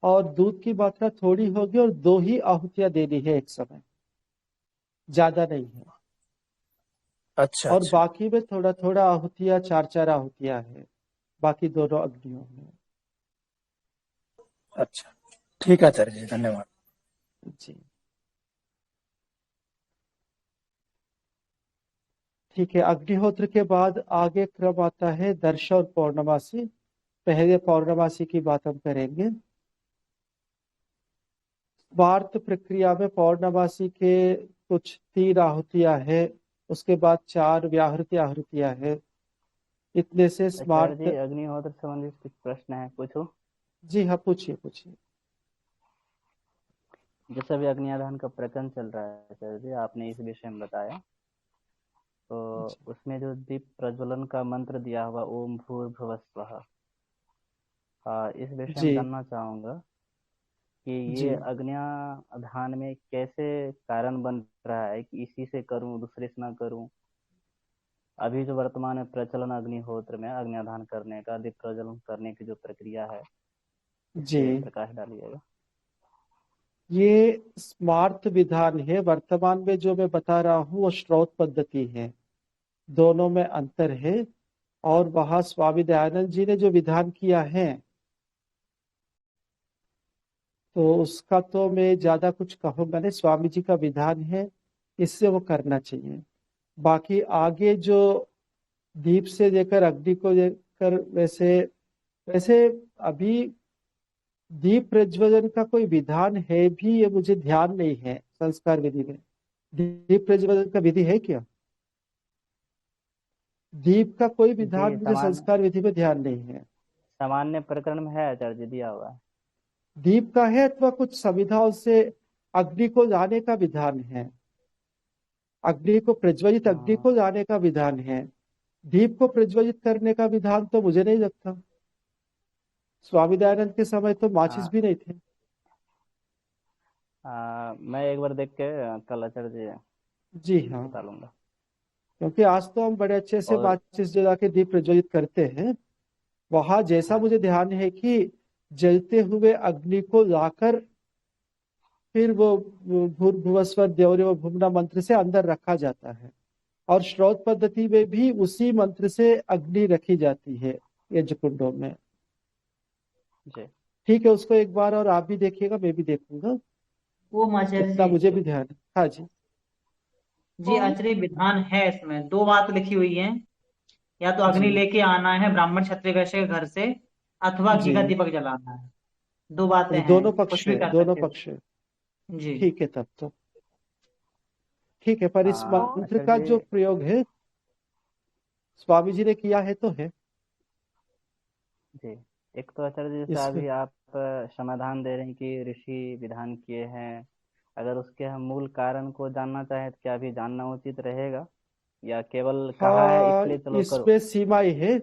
Speaker 1: और दूध की मात्रा थोड़ी होगी और 2 ही आहुतियां देनी है एक समय, ज्यादा नहीं है।
Speaker 3: अच्छा
Speaker 1: और
Speaker 3: अच्छा
Speaker 1: बाकी में थोड़ा थोड़ा आहुतियां, 4 आहुतियां है बाकी दोनों अग्नियों में।
Speaker 3: अच्छा, ठीक है आचार्य जी, धन्यवाद।
Speaker 1: जी ठीक है। अग्निहोत्र के बाद आगे क्रम आता है दर्श और पौर्णमासी। पहले पौर्णमासी की बात हम करेंगे। स्मार्त प्रक्रिया में पौर्णमासी के कुछ 3 आहुतियां है, उसके बाद 4 व्याहृति आहुतियां है। इतने से
Speaker 4: आचार्य जी,
Speaker 1: स्मार्त।
Speaker 4: अग्निहोत्र संबंधित कुछ प्रश्न है, पूछो।
Speaker 1: जी हाँ, पूछिए पूछिए।
Speaker 4: जैसे अभी अग्निदान का प्रकरण चल रहा है आचार्य जी, आपने इस विषय में बताया, तो उसमें जो दीप प्रज्वलन का मंत्र दिया हुआ ओम भूर्भुवः स्वः, इस विषय में
Speaker 1: जी
Speaker 4: जानना चाहूंगा कि
Speaker 1: जी
Speaker 4: ये अग्निदान में कैसे कारण बन रहा है कि इसी से करूं, दूसरे से ना करूं। अभी जो वर्तमान में प्रचलन अग्निहोत्र में अग्निदान करने का, दीप प्रज्वलन करने की जो प्रक्रिया है, इस
Speaker 1: जी,
Speaker 4: पे प्रकाश डालिएगा।
Speaker 1: ये स्मार्त विधान है। वर्तमान में जो मैं बता रहा हूँ वो श्रौत पद्धति है, दोनों में अंतर है। और वहां स्वामी दयानंद जी ने जो विधान किया है, तो उसका तो मैं ज्यादा कुछ कहूंगा नहीं, स्वामी जी का विधान है, इससे वो करना चाहिए। बाकी आगे जो दीप से लेकर अग्नि को लेकर, वैसे वैसे अभी दीप प्रज्वलन का कोई विधान है भी, ये मुझे ध्यान नहीं है संस्कार विधि में। दीप प्रज्वलन का विधि है क्या? दीप का कोई विधान
Speaker 4: जी,
Speaker 1: मुझे संस्कार विधि में ध्यान नहीं है।
Speaker 4: सामान्य प्रकरण में है आचार्य जी, दिया हुआ है।
Speaker 1: दीप का है अथवा कुछ संविधाओं से अग्नि को लाने का विधान है, अग्नि को प्रज्वलित अग्नि को लाने का विधान है। दीप को प्रज्वलित करने का विधान तो मुझे नहीं लगता। स्वामी दयानंद के समय तो माचिस
Speaker 4: हाँ,
Speaker 1: भी नहीं थे।
Speaker 4: मैं एक बार देख के कल आचार्य जी
Speaker 1: जी हाँ,
Speaker 4: बता लूंगा।
Speaker 1: क्योंकि आज तो हम बड़े अच्छे से
Speaker 4: और
Speaker 1: माचिस जला के दीप प्रज्वलित करते हैं। वहां जैसा
Speaker 4: हाँ,
Speaker 1: मुझे ध्यान है कि जलते हुए अग्नि को लाकर फिर वो भूर्भुवस्वर द्यौर्य भुवना मंत्र से अंदर रखा जाता है, और श्रौत पद्धति में भी उसी मंत्र से अग्नि रखी जाती है यज्ञ कुंडों में।
Speaker 4: जी
Speaker 1: ठीक है, उसको एक बार और आप भी देखिएगा, मैं भी देखूंगा,
Speaker 5: वो आचार्य
Speaker 1: इतना
Speaker 5: जी,
Speaker 1: मुझे भी ध्यान है। हाँ जी।
Speaker 5: जी आचार्य विधान है, इसमें 2 बात लिखी हुई है। या तो अग्नि
Speaker 1: जी
Speaker 5: लेके आना है ब्राह्मण क्षत्रिय वैश्य के घर से, अथवा घी
Speaker 1: जी
Speaker 5: का दीपक जलाना है। 2 बातें
Speaker 1: जी,
Speaker 5: हैं,
Speaker 1: दोनों पक्ष
Speaker 5: कुछ भी
Speaker 1: है,
Speaker 5: कर
Speaker 1: दोनों
Speaker 5: सकते हो।
Speaker 1: पक्ष है।
Speaker 5: जी
Speaker 1: ठीक है, तब तो ठीक है। पर इस मंत्र
Speaker 4: आचार्य
Speaker 1: का जो
Speaker 4: जी,
Speaker 1: प्रयोग है स्वामी जी ने किया है तो है
Speaker 4: जी एक तो आचार्य जी, जैसे
Speaker 1: इसमें।
Speaker 4: अभी आप समाधान दे रहे हैं कि ऋषि विधान किए हैं, अगर उसके हम मूल कारण को जानना चाहें तो क्या अभी जानना उचित रहेगा, या केवल कहा है
Speaker 1: हाँ,
Speaker 4: इसलिए चलो करो?
Speaker 1: इसमें सीमाएं है।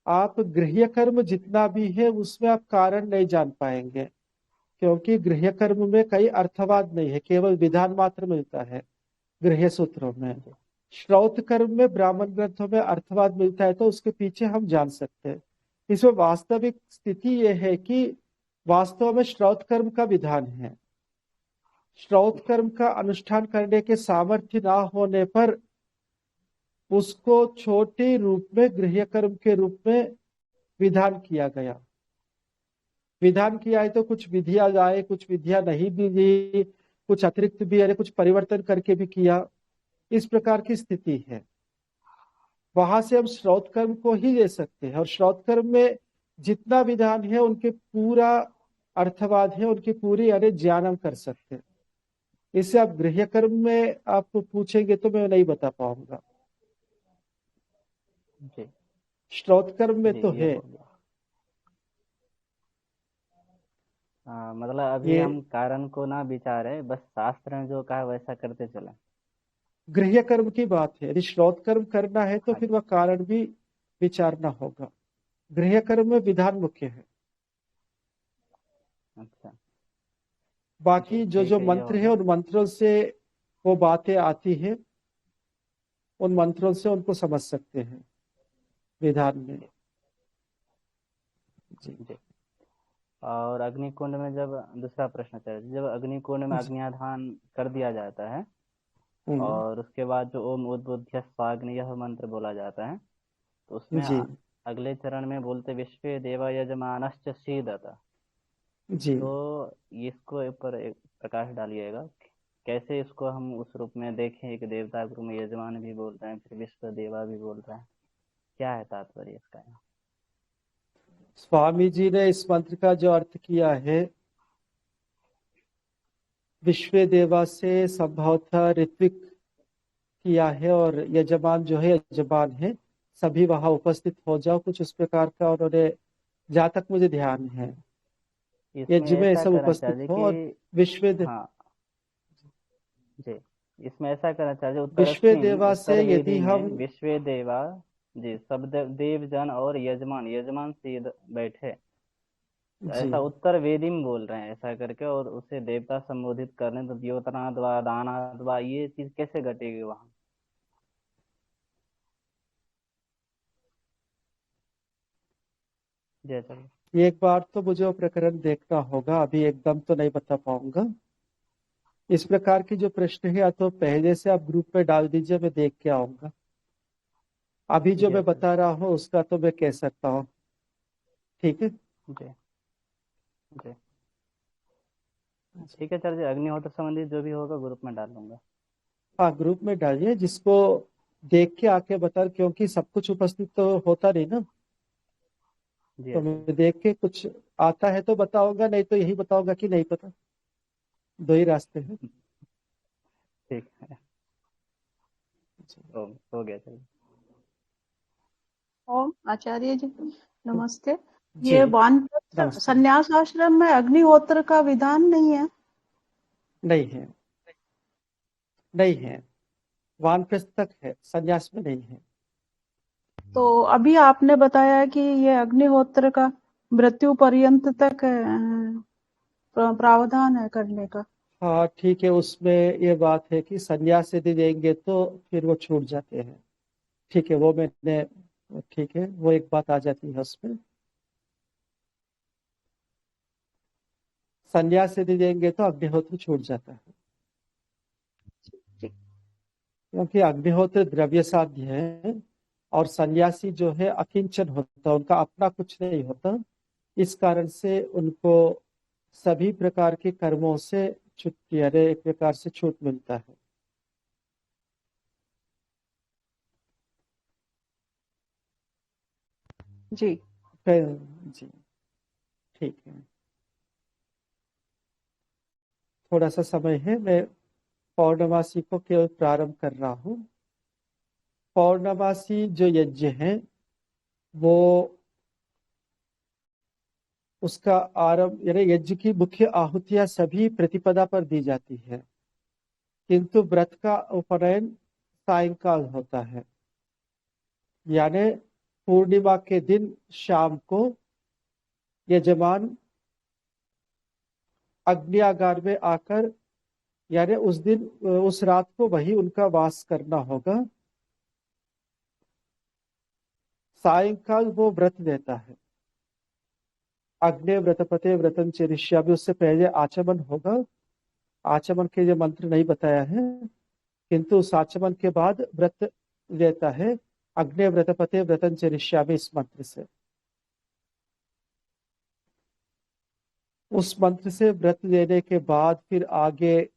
Speaker 1: आप गृह्य कर्म जितना भी है उसमें आप कारण नहीं जान पाएंगे, क्योंकि गृह्य कर्म में कई अर्थवाद नहीं है, केवल विधान मात्र मिलता है गृह्य सूत्रों में।
Speaker 4: जी
Speaker 1: श्रौत कर्म में ब्राह्मण ग्रंथों में अर्थवाद मिलता है तो उसके पीछे हम जान सकते हैं। इसमें वास्तविक स्थिति यह है कि वास्तव में श्रौत कर्म का विधान है। श्रौत कर्म का अनुष्ठान करने के सामर्थ्य ना होने पर उसको छोटे रूप में गृह्य कर्म के रूप में विधान किया गया। विधान किया है तो कुछ विधियां आए, कुछ विधियां नहीं भी दी, कुछ अतिरिक्त भी, अरे कुछ परिवर्तन करके भी किया, इस प्रकार की स्थिति है। वहां से हम श्रौत कर्म को ही ले सकते हैं और श्रौत कर्म में जितना विधान है उनके पूरा अर्थवाद है, उनकी पूरी अरे ज्ञान हम कर सकते हैं। इससे आप गृह्य कर्म में आप पूछेंगे तो मैं नहीं बता पाऊंगा।
Speaker 4: जी
Speaker 1: श्रौत कर्म में
Speaker 4: जी
Speaker 1: तो
Speaker 4: ये
Speaker 1: है
Speaker 4: हो गया। मतलब अभी
Speaker 1: ये
Speaker 4: हम कारण को ना विचारे, बस शास्त्र ने जो कहा वैसा करते चले।
Speaker 1: गृह्य कर्म की बात है। यदि श्रौत कर्म करना है तो
Speaker 4: हाँ
Speaker 1: फिर
Speaker 4: जी।
Speaker 1: वह कारण भी विचारना होगा। गृह्य कर्म में विधान मुख्य है,
Speaker 4: अच्छा जी
Speaker 1: बाकी जो
Speaker 4: ठीक
Speaker 1: जो
Speaker 4: है, ये
Speaker 1: मंत्र
Speaker 4: हो
Speaker 1: है
Speaker 4: गया।
Speaker 1: उन मंत्रों से वो बातें आती है, उन मंत्रों से उनको समझ सकते हैं विधान में।
Speaker 4: जी
Speaker 1: जी
Speaker 4: जी। और अग्निकुंड में जब दूसरा प्रश्न चले, जब अग्निकुंड में
Speaker 1: जी
Speaker 4: अग्निआधान कर दिया जाता है
Speaker 1: हम्म,
Speaker 4: और उसके बाद जो ओम उद्बुद्ध स्वाग्नि यह मंत्र बोला जाता है, तो उसमें
Speaker 1: जी
Speaker 4: अगले चरण में बोलते विश्वे देवा यजमानश्च सीदत।
Speaker 1: जी
Speaker 4: तो इसको ऊपर एक प्रकाश डालिएगा, कैसे इसको हम उस रूप में देखें कि देवता के रूप में यजमान भी बोल रहे हैं, फिर विश्व देवा भी बोल रहे हैं, क्या है तात्पर्य इसका यहाँ?
Speaker 1: स्वामी जी ने इस मंत्र का जो अर्थ किया है, विश्व देवा से संभवतः ऋत्विक किया है और यजमान जो है यजमान है, सभी वहां उपस्थित हो जाओ, कुछ उस प्रकार का उन्होंने, जहां तक मुझे ध्यान है
Speaker 4: इसमें
Speaker 1: यज्ञ में
Speaker 4: ऐसा
Speaker 1: सब
Speaker 4: करना
Speaker 1: उपस्थित
Speaker 4: चाहिए
Speaker 1: हो और
Speaker 4: कि
Speaker 1: विश्व
Speaker 4: हाँ जी, इसमें ऐसा करना चाहिए
Speaker 1: विश्व
Speaker 4: उत्तरस्मिन
Speaker 1: देवा से
Speaker 4: उत्तर वेदी
Speaker 1: यदि
Speaker 4: में
Speaker 1: हम
Speaker 4: विश्वे देवा जी सब देवजन और यजमान, यजमान सीध बैठे, तो
Speaker 1: जी
Speaker 4: ऐसा उत्तर वेदी में बोल रहे हैं ऐसा करके, और उसे देवता संबोधित करने तो द्योतनाद्वा दानाद्वा ये चीज कैसे घटेगी वहां? जय चलो।
Speaker 1: एक बार तो मुझे वो प्रकरण देखना होगा, अभी एकदम तो नहीं बता पाऊंगा। इस प्रकार की जो प्रश्न है या तो पहले से आप ग्रुप में डाल दीजिए, मैं देख के आऊंगा। अभी जो
Speaker 4: जय
Speaker 1: मैं
Speaker 4: चलो।
Speaker 1: बता रहा हूँ उसका तो मैं कह सकता हूँ। ठीक है
Speaker 4: जय जय। ठीक है, चलिए अग्निहोत्र संबंधी जो भी होगा ग्रुप में डाल दूंगा।
Speaker 1: हाँ, ग्रुप में डालिए, जिसको देख के आके बता, क्योंकि सब कुछ उपस्थित तो होता नहीं ना।
Speaker 4: जी
Speaker 1: तो
Speaker 4: आचार्य।
Speaker 1: मैं देख के कुछ आता है तो बताऊंगा, नहीं तो यही बताऊंगा कि नहीं पता। दो ही रास्ते हैं।
Speaker 4: ठीक है, हो गया, चलिए।
Speaker 6: ओम आचार्य जी नमस्ते।
Speaker 1: जी
Speaker 6: ये वानप्रस्थ
Speaker 1: नमस्ते।
Speaker 6: संन्यास आश्रम में अग्निहोत्र का विधान नहीं है?
Speaker 1: नहीं है, नहीं है, वानप्रस्थ तक है, संन्यास में नहीं है।
Speaker 6: तो अभी आपने बताया कि ये अग्निहोत्र का मृत्यु पर्यंत तक प्रावधान है करने का।
Speaker 1: हाँ ठीक है, उसमें ये बात है कि संन्यास यदि देंगे तो फिर वो छूट जाते हैं। ठीक है, वो मैंने, ठीक है, वो एक बात आ जाती है उसमें। संन्यास यदि देंगे तो अग्निहोत्र छूट जाता है,
Speaker 6: ठीक।
Speaker 1: क्योंकि अग्निहोत्र द्रव्य साध्य है और सन्यासी जो है अकिंचन होता है, उनका अपना कुछ नहीं होता। इस कारण से उनको सभी प्रकार के कर्मों से छुट्टी, अरे एक प्रकार से छूट मिलता है।
Speaker 6: जी
Speaker 1: जी ठीक है, थोड़ा सा समय है, मैं पौर्णमासी को केवल प्रारंभ कर रहा हूँ। पौर्णमासी जो यज्ञ है वो, उसका आरंभ, यानी यज्ञ की मुख्य आहुतियां सभी प्रतिपदा पर दी जाती है, किंतु व्रत का उपनयन सायंकाल होता है। यानी पूर्णिमा के दिन शाम को यजमान अग्नियागार में आकर, यानी उस दिन उस रात को वही उनका वास करना होगा। सायंकाल वो व्रत देता है। अग्ने व्रतपते व्रतम चरिष्यामि, उससे पहले आचमन होगा। आचमन के लिए मंत्र नहीं बताया है, किंतु उस आचमन के बाद व्रत लेता है अग्ने व्रतपते व्रतम चरिष्यामि इस मंत्र से। उस मंत्र से व्रत लेने के बाद फिर आगे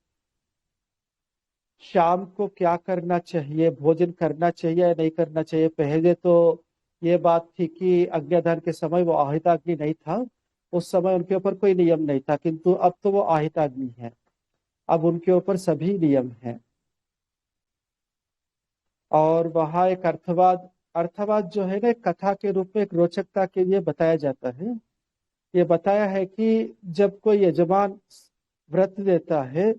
Speaker 1: शाम को क्या करना चाहिए, भोजन करना चाहिए या नहीं करना चाहिए। पहले तो ये बात थी कि अग्न्याधान के समय वो आहिताग्नि नहीं था, उस समय उनके ऊपर कोई नियम नहीं था, किंतु अब तो वो आहिताग्नि है, अब उनके ऊपर सभी नियम हैं। और वहां एक अर्थवाद जो है ना, एक कथा के रूप में एक रोचकता के लिए बताया जाता है। ये बताया है कि जब कोई यजमान व्रत देता है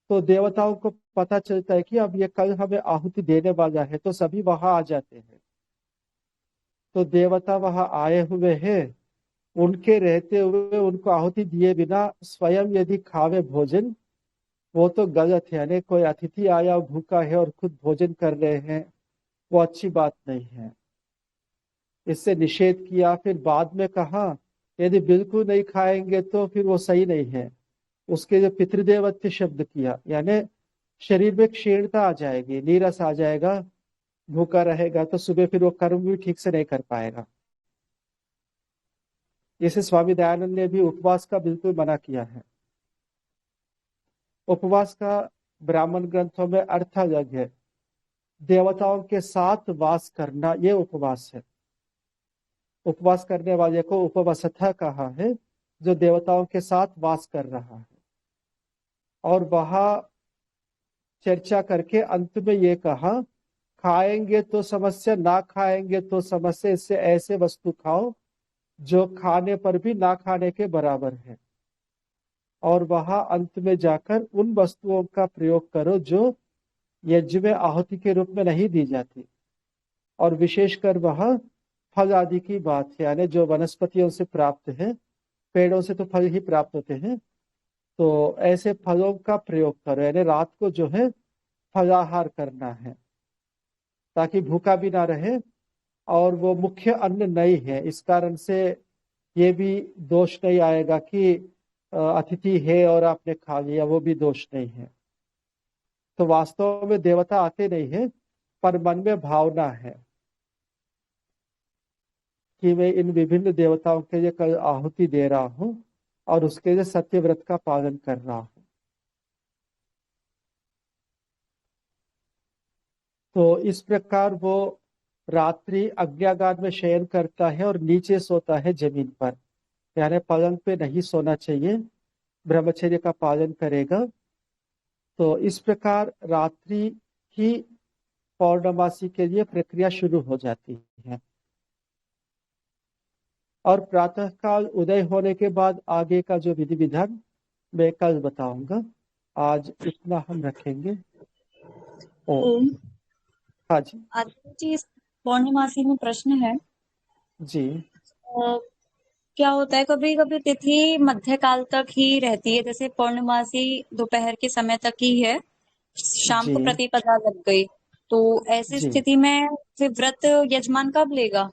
Speaker 1: तो देवताओं को पता चलता है कि अब ये कल हमें आहुति देने वाला है, तो सभी वहां आ जाते हैं। तो देवता वहां आए हुए हैं, उनके रहते हुए उनको आहुति दिए बिना स्वयं यदि खावे भोजन, वो तो गलत है। यानी कोई अतिथि आया भूखा है और खुद भोजन कर रहे हैं, वो अच्छी बात नहीं है। इससे निषेध किया। फिर बाद में कहा यदि बिल्कुल नहीं खाएंगे तो फिर वो सही नहीं है। उसके जो पितृदेवत्य शब्द किया, यानी शरीर में क्षीणता आ जाएगी, नीरस आ जाएगा, भूखा रहेगा तो सुबह फिर वो कर्म भी ठीक से नहीं कर पाएगा। जैसे स्वामी दयानंद ने भी उपवास का बिल्कुल मना किया है। उपवास का ब्राह्मण ग्रंथों में अर्थ अलग है। देवताओं के साथ वास करना ये उपवास है। उपवास करने वाले को उपवासथा कहा है, जो देवताओं के साथ वास कर रहा है। और वहां चर्चा करके अंत में ये कहा, खाएंगे तो समस्या, ना खाएंगे तो समस्या, इससे ऐसे वस्तु खाओ जो खाने पर भी ना खाने के बराबर है। और वहां अंत में जाकर उन वस्तुओं का प्रयोग करो जो यज्ञ में आहुति के रूप में नहीं दी जाती। और विशेषकर वह फल आदि की बात है, यानी जो वनस्पतियों से प्राप्त है, पेड़ों से तो फल ही प्राप्त होते हैं, तो ऐसे फलों का प्रयोग करो। यानी रात को जो है फलाहार करना है, ताकि भूखा भी ना रहे। और वो मुख्य अन्न नहीं है, इस कारण से ये भी दोष नहीं आएगा कि अतिथि है और आपने खा लिया, वो भी दोष नहीं है। तो वास्तव में देवता आते नहीं है, पर मन में भावना है कि मैं इन विभिन्न देवताओं के लिए कल आहुति दे रहा हूं और उसके लिए सत्य व्रत का पालन कर रहा हूं। तो इस प्रकार वो रात्रि अज्ञागार में शयन करता है और नीचे सोता है जमीन पर, यानी पलंग पे नहीं सोना चाहिए, ब्रह्मचर्य का पालन करेगा। तो इस प्रकार रात्रि की पौर्णमासी के लिए प्रक्रिया शुरू हो जाती है। और प्रातःकाल उदय होने के बाद आगे का जो विधि विधान मैं कल बताऊंगा। आज इतना हम रखेंगे। ओम। हाँ जी।
Speaker 7: आचार्य जी, इस पौर्णमासी में प्रश्न है।
Speaker 1: जी
Speaker 7: क्या होता है, कभी कभी तिथि मध्य काल तक ही रहती है, जैसे पौर्णमासी दोपहर के समय तक ही है, शाम को
Speaker 1: जी
Speaker 7: प्रतिपदा लग गई, तो ऐसी
Speaker 1: जी
Speaker 7: स्थिति में फिर व्रत यजमान कब लेगा?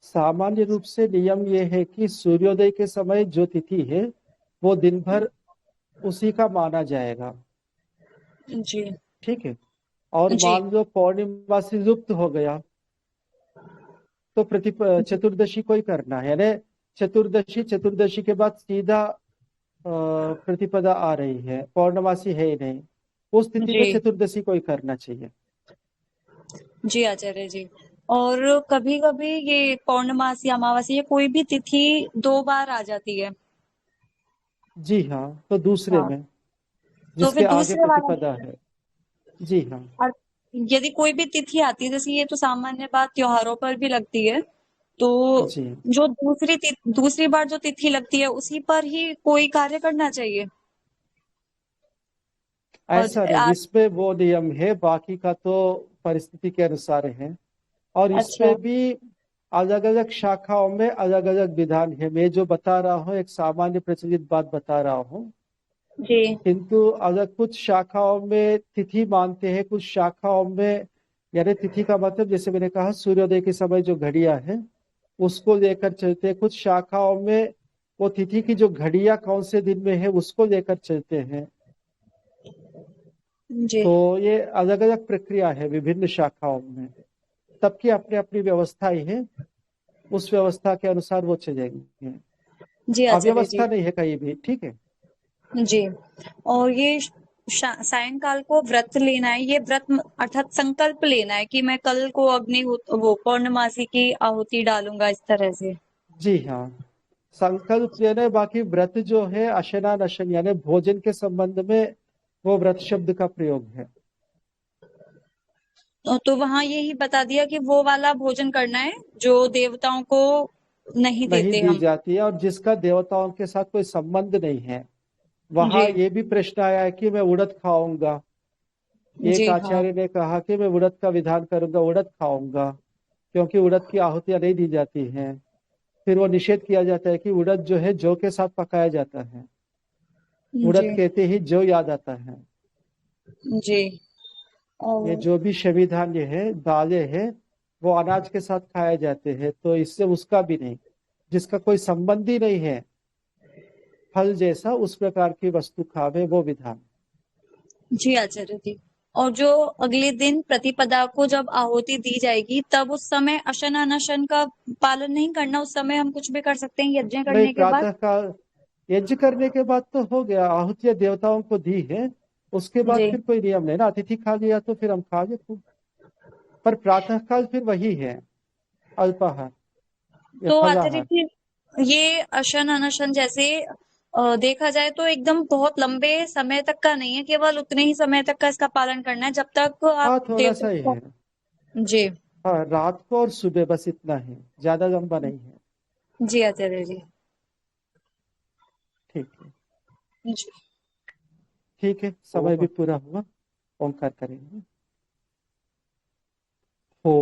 Speaker 1: सामान्य रूप से नियम ये है कि सूर्योदय के समय जो तिथि है वो दिन भर उसी का माना जाएगा।
Speaker 7: जी
Speaker 1: ठीक है। और
Speaker 7: जी
Speaker 1: मान लो पौर्णिमा से लुप्त हो गया तो चतुर्दशी को ही करना है। यानी चतुर्दशी के बाद सीधा प्रतिपदा आ रही है, पौर्णमासी है ही नहीं, उस स्थिति में
Speaker 7: जी
Speaker 1: चतुर्दशी को ही करना चाहिए।
Speaker 7: जी आचार्य जी। और कभी कभी ये पौर्णमासी, अमावस्या, कोई भी तिथि 2 बार आ जाती है।
Speaker 1: जी हाँ, तो दूसरे
Speaker 7: हाँ,
Speaker 1: में
Speaker 7: तो
Speaker 1: जिसके
Speaker 7: फिर
Speaker 1: आगे
Speaker 7: दूसरे वाला
Speaker 1: प्रतिपदा है। जी हाँ।
Speaker 7: और यदि कोई भी तिथि आती है, जैसे ये तो सामान्य बात त्योहारों पर भी लगती है, तो
Speaker 1: जी
Speaker 7: जो दूसरी बार जो तिथि लगती है उसी पर ही कोई कार्य करना चाहिए। और
Speaker 1: ऐसा नहीं,
Speaker 7: आज
Speaker 1: इसमें वो नियम है, बाकी का तो परिस्थिति के अनुसार है। और
Speaker 7: अच्छा
Speaker 1: इसमें भी अलग अलग शाखाओं में अलग अलग विधान है। मैं जो बता रहा हूँ एक सामान्य प्रचलित बात बता रहा हूँ,
Speaker 7: जी
Speaker 1: किंतु अलग कुछ शाखाओं में तिथि मानते हैं, कुछ शाखाओं में यानी तिथि का मतलब जैसे मैंने कहा सूर्योदय के समय जो घड़ियां है उसको लेकर चलते हैं। कुछ शाखाओं में वो तिथि की जो घड़ियां कौन से दिन में है उसको लेकर चलते हैं।
Speaker 7: जी
Speaker 1: तो ये अलग अलग प्रक्रिया है विभिन्न शाखाओं में, सबकी अपनी अपनी व्यवस्थाएं हैं, उस व्यवस्था के अनुसार वो चलेंगे।
Speaker 7: जी आचार्य जी।
Speaker 1: अव्यवस्था नहीं है कहीं भी, ठीक है।
Speaker 7: जी और ये सायंकाल को व्रत लेना है, ये व्रत अर्थात संकल्प लेना है कि मैं कल को वो पौर्णमासी की आहुति डालूंगा इस तरह से।
Speaker 1: जी हाँ, संकल्प लेना है। बाकी व्रत जो है अशनान अशन यानी भोजन के संबंध में वो व्रत शब्द का प्रयोग है।
Speaker 7: तो वहां यही बता दिया कि वो वाला भोजन करना है जो देवताओं को नहीं
Speaker 1: नहीं
Speaker 7: देते
Speaker 1: दी
Speaker 7: हम।
Speaker 1: जाती है और जिसका देवताओं के साथ कोई संबंध नहीं है। वहां
Speaker 7: जी
Speaker 1: ये भी प्रश्न आया है कि मैं उड़द खाऊंगा। एक
Speaker 7: जी हाँ
Speaker 1: आचार्य ने कहा कि मैं उड़द का विधान करूंगा, उड़द खाऊंगा, क्योंकि उड़द की आहुतियां नहीं दी जाती हैं। फिर वो निषेध किया जाता है कि उड़द जो है जौ के साथ पकाया जाता है। उड़द
Speaker 7: जी
Speaker 1: कहते ही जौ याद आता है।
Speaker 7: जी
Speaker 1: ये
Speaker 7: और
Speaker 1: जो भी शमी धान्य है, दालें हैं, वो अनाज के साथ खाए जाते हैं, तो इससे उसका भी नहीं, जिसका कोई संबंध ही नहीं है फल जैसा, उस प्रकार की वस्तु खावे, वो विधान।
Speaker 7: जी आचार्य जी। और जो अगले दिन प्रतिपदा को जब आहुति दी जाएगी तब उस समय अशन अनशन का पालन नहीं करना, उस समय हम कुछ भी कर सकते हैं यज्ञ
Speaker 1: नहीं,
Speaker 7: करने के बाद।
Speaker 1: प्रातः काल यज्ञ करने के बाद तो हो गया, आहुतियां देवताओं को दी है, उसके बाद
Speaker 7: जी
Speaker 1: फिर कोई नियम नहीं ना। अतिथि खा लिया तो फिर हम खा ले खूब। पर प्रातः काल फिर वही है, अल्पाहार या
Speaker 7: तो आचार्य
Speaker 1: फलाहार।
Speaker 7: जी ये अशन अनशन जैसे देखा जाए तो एकदम बहुत लंबे समय तक का नहीं है, केवल उतने ही समय तक का इसका पालन करना है जब तक
Speaker 1: हाँ,
Speaker 7: आप
Speaker 1: थोड़ा सा ही
Speaker 7: देवता
Speaker 1: है।
Speaker 7: को। जी
Speaker 1: हाँ, रात को और सुबह, बस इतना है, ज्यादा लंबा नहीं है।
Speaker 7: जी आचार्य जी।
Speaker 1: ठीक है।
Speaker 7: जी
Speaker 1: ठीक है, समय भी पूरा हुआ। ओंकार करेंगे। ओ